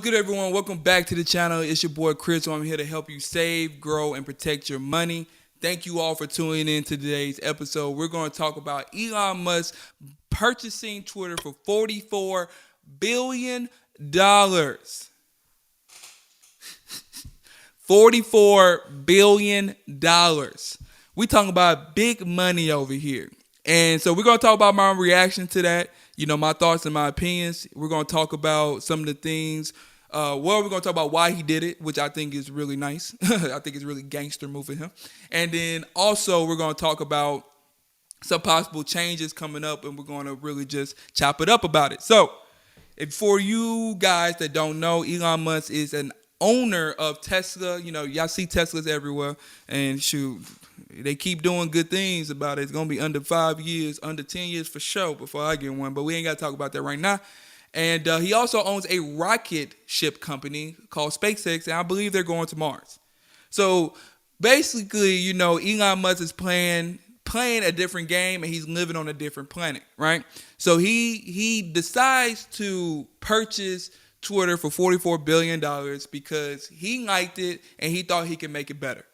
good, everyone? Welcome back to the channel. It's your boy Chris. I'm here to help you save, grow, and protect your money. Thank you all for tuning in to today's episode. We're going to talk about Elon Musk purchasing Twitter for $44 billion. $44 billion. We talking about big money over here. And so we're going to talk about my reaction to that, my thoughts and my opinions. We're going to talk about some of the things. We're going to talk about why he did it, which I think is really nice. I think it's really gangster move for him. And then also we're going to talk about some possible changes coming up, and we're going to really just chop it up about it. So for you guys that don't know, Elon Musk is an owner of Tesla. Y'all see Teslas everywhere, and shoot, they keep doing good things about it. It's going to be under 5 years, under 10 years for sure before I get one, but we ain't got to talk about that right now. And he also owns a rocket ship company called SpaceX, and I believe they're going to Mars. So basically, Elon Musk is playing a different game, and he's living on a different planet, right? So he decides to purchase Twitter for $44 billion because he liked it and he thought he could make it better.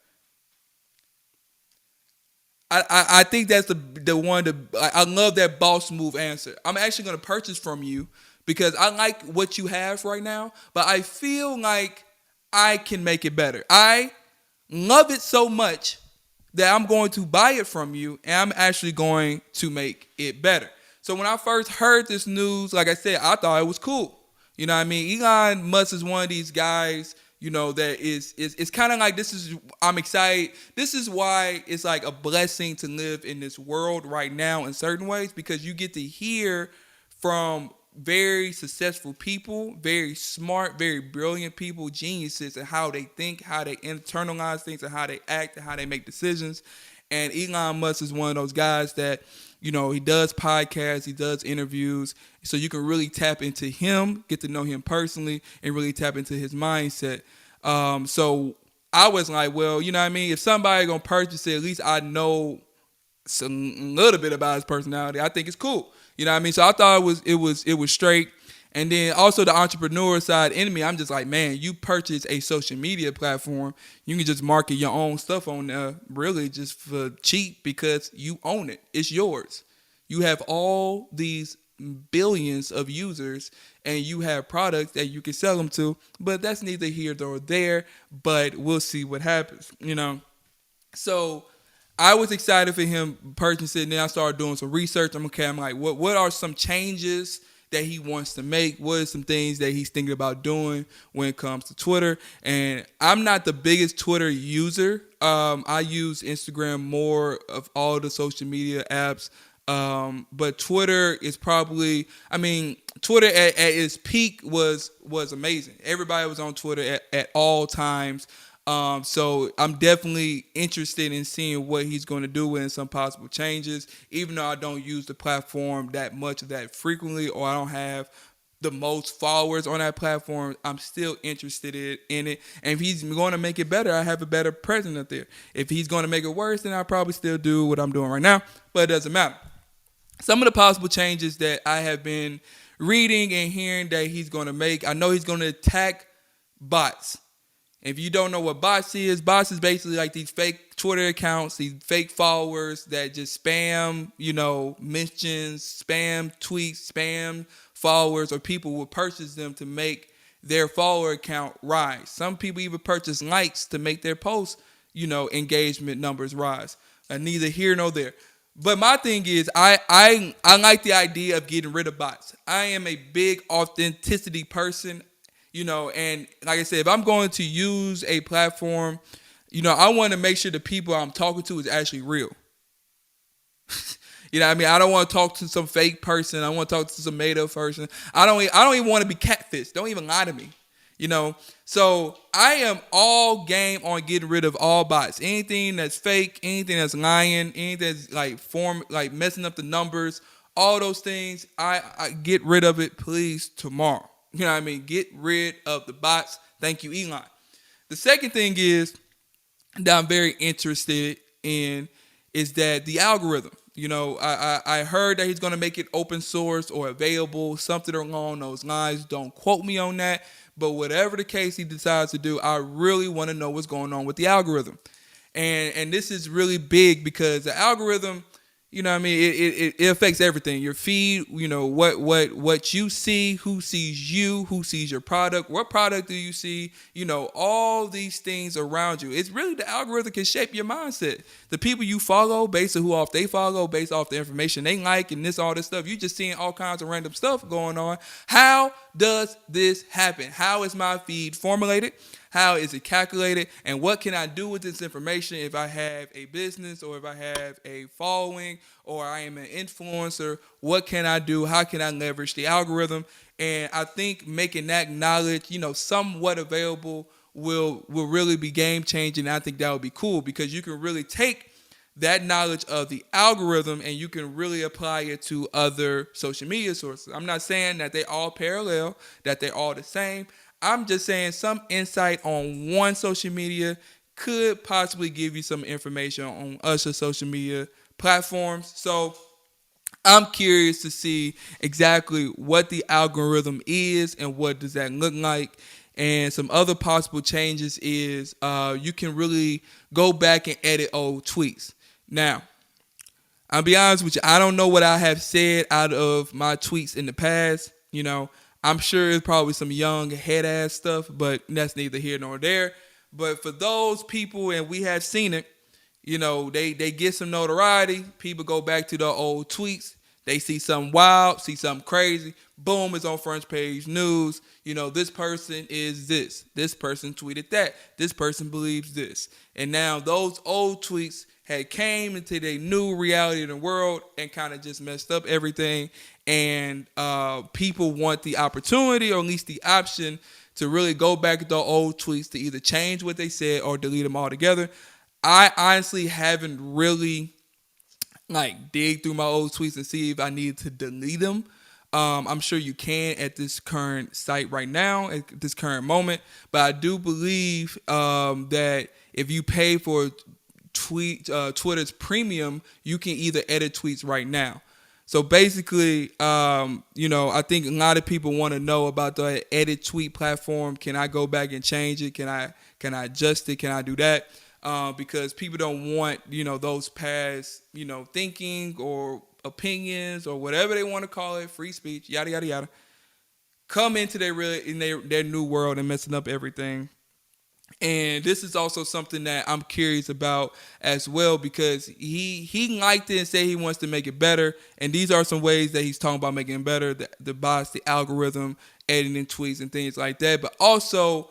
I think that's the one. I love that boss move answer. I'm actually going to purchase from you because I like what you have right now, but I feel like I can make it better. I love it so much that I'm going to buy it from you, and I'm actually going to make it better. So when I first heard this news, like I said, I thought it was cool. You know what I mean? Elon Musk is one of these guys, that is kind of like, I'm excited. This is why it's like a blessing to live in this world right now in certain ways, because you get to hear from very successful people, very smart, very brilliant people, geniuses, and how they think, how they internalize things, and how they act, and how they make decisions. And Elon Musk is one of those guys that, he does podcasts, he does interviews, so you can really tap into him, get to know him personally, and really tap into his mindset. So I was like, well, you know what I mean? If somebody gonna purchase it, at least I know a little bit about his personality. I think it's cool. You know what I mean? So I thought it was straight. And then also the entrepreneur side in me, I'm just like, man, you purchase a social media platform, you can just market your own stuff on there really just for cheap because you own it. It's yours. You have all these billions of users and you have products that you can sell them to, but that's neither here nor there, but we'll see what happens, So I was excited for him purchasing. Then I started doing some research. I'm like, what are some changes that he wants to make? What are some things that he's thinking about doing when it comes to Twitter? And I'm not the biggest Twitter user. I use Instagram more of all the social media apps. But Twitter is probably, Twitter at its peak was amazing. Everybody was on Twitter at all times. So I'm definitely interested in seeing what he's going to do and some possible changes. Even though I don't use the platform that much that frequently, or I don't have the most followers on that platform, I'm still interested in it. And if he's going to make it better, I have a better presence up there. If he's going to make it worse, then I'll probably still do what I'm doing right now. But it doesn't matter. Some of the possible changes that I have been reading and hearing that he's going to make, I know he's going to attack bots. If you don't know what bots is basically like these fake Twitter accounts, these fake followers that just spam, mentions, spam tweets, spam followers, or people will purchase them to make their follower account rise. Some people even purchase likes to make their post, engagement numbers rise. Neither here nor there. But my thing is, I like the idea of getting rid of bots. I am a big authenticity person. And like I said, if I'm going to use a platform, I want to make sure the people I'm talking to is actually real. I don't want to talk to some fake person. I want to talk to some made up person. I don't even want to be catfished. Don't even lie to me. So I am all game on getting rid of all bots. Anything that's fake, anything that's lying, anything that's like messing up the numbers, all those things, I get rid of it, please, tomorrow. Get rid of the bots. Thank you, Elon. The second thing is that I'm very interested in is that the algorithm. I heard that he's going to make it open source or available, something along those lines. Don't quote me on that. But whatever the case he decides to do, I really want to know what's going on with the algorithm. And this is really big because the algorithm, you know what I mean, it affects everything. Your feed, you know, what you see, who sees you, who sees your product, what product do you see, you know, all these things around you. It's really the algorithm can shape your mindset. The people you follow, based on who off they follow, based off the information they like and all this stuff, you just seeing all kinds of random stuff going on. How does this happen? How is my feed formulated? How is it calculated? And what can I do with this information if I have a business or if I have a following or I am an influencer? What can I do? How can I leverage the algorithm? And I think making that knowledge, you know, somewhat available will really be game changing. I think that would be cool because you can really take that knowledge of the algorithm and you can really apply it to other social media sources. I'm not saying that they all parallel, that they're all the same. I'm just saying some insight on one social media could possibly give you some information on other social media platforms. So I'm curious to see exactly what the algorithm is and what does that look like. And some other possible changes is you can really go back and edit old tweets. Now, I'll be honest with you, I don't know what I have said out of my tweets in the past, you know. I'm sure it's probably some young head ass stuff, but that's neither here nor there. But for those people, and we have seen it, you know, they get some notoriety. People go back to the old tweets. They see something wild, see something crazy. Boom, it's on front page news. You know, this person is this. This person tweeted that. This person believes this. And now those old tweets had came into their new reality in the world and kind of just messed up everything. And people want the opportunity or at least the option to really go back to the old tweets to either change what they said or delete them altogether. I honestly haven't really dig through my old tweets and see if I need to delete them. I'm sure you can at this current site right now, at this current moment. But I do believe that if you pay for Twitter's premium, you can either edit tweets right now. So basically, I think a lot of people want to know about the edit tweet platform. Can I go back and change it? Can I adjust it? Can I do that? Because people don't want, those past, thinking or opinions or whatever they want to call it, free speech, yada, yada, yada, come into their new world and messing up everything. And this is also something that I'm curious about as well, because he liked it and said he wants to make it better. And these are some ways that he's talking about making it better, the bots, the algorithm, editing tweets and things like that. But also,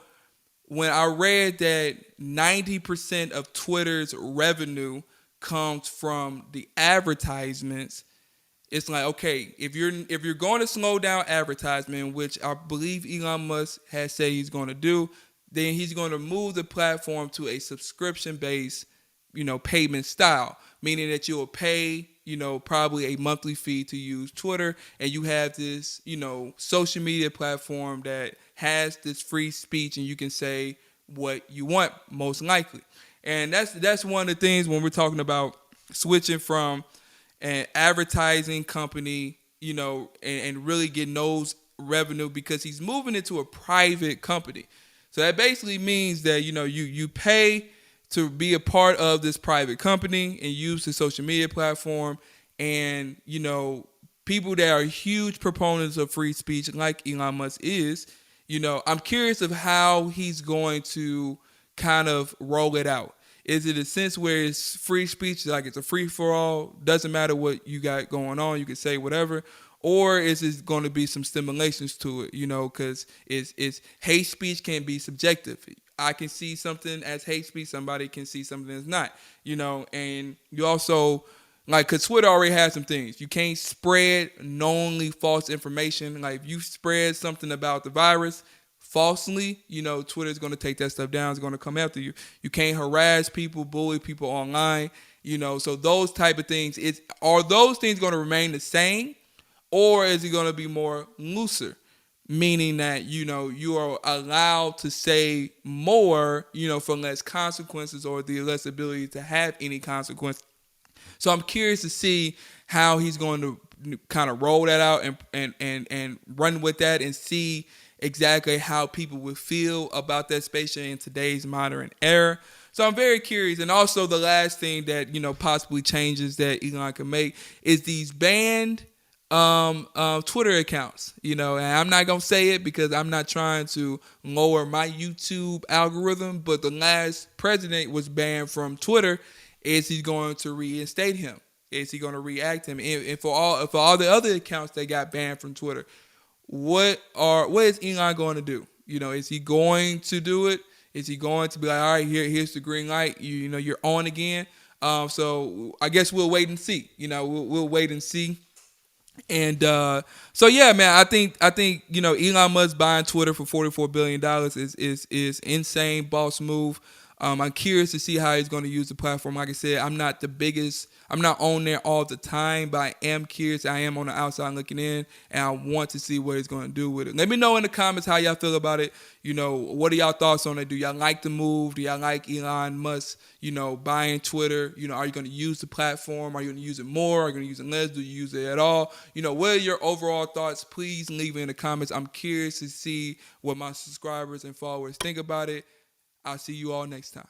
when I read that 90% of Twitter's revenue comes from the advertisements, it's like, okay, if you're going to slow down advertisement, which I believe Elon Musk has said he's going to do, then he's going to move the platform to a subscription-based, payment style, meaning that you'll pay, probably a monthly fee to use Twitter, and you have this, social media platform that has this free speech, and you can say what you want, most likely. And that's one of the things when we're talking about switching from an advertising company, and really getting those revenue, because he's moving into a private company. So that basically means that, you pay to be a part of this private company and use the social media platform. And, people that are huge proponents of free speech like Elon Musk is, I'm curious of how he's going to kind of roll it out. Is it a sense where it's free speech, like it's a free-for-all, doesn't matter what you got going on, you can say whatever? Or is it going to be some stimulations to it, because it's hate speech can be subjective. I can see something as hate speech, somebody can see something as not, and you also, because Twitter already has some things. You can't spread knowingly false information. Like if you spread something about the virus falsely, Twitter's going to take that stuff down. It's going to come after you. You can't harass people, bully people online, so those type of things. Are those things going to remain the same? Or is it going to be more looser, meaning that, you are allowed to say more, for less consequences or the less ability to have any consequence. So I'm curious to see how he's going to kind of roll that out and run with that and see exactly how people would feel about that spaceship in today's modern era. So I'm very curious. And also the last thing that, possibly changes that Elon can make is these banned Twitter accounts, and I'm not gonna say it because I'm not trying to lower my YouTube algorithm, but the last president was banned from Twitter. Is he going to reinstate him? Is he going to react him? And for all the other accounts that got banned from Twitter, what is Elon going to do? Is he going to do it? Is he going to be like, all right, here's the green light, you're on again? So I guess we'll wait and see. We'll wait and see. And so yeah, man, I think Elon Musk buying Twitter for $44 billion is insane boss move. I'm curious to see how he's going to use the platform. Like I said, I'm not on there all the time, but I am curious. I am on the outside looking in, and I want to see what he's going to do with it. Let me know in the comments how y'all feel about it. What are y'all thoughts on it? Do y'all like the move? Do y'all like Elon Musk, buying Twitter? Are you going to use the platform? Are you going to use it more? Are you going to use it less? Do you use it at all? What are your overall thoughts? Please leave it in the comments. I'm curious to see what my subscribers and followers think about it. I'll see you all next time.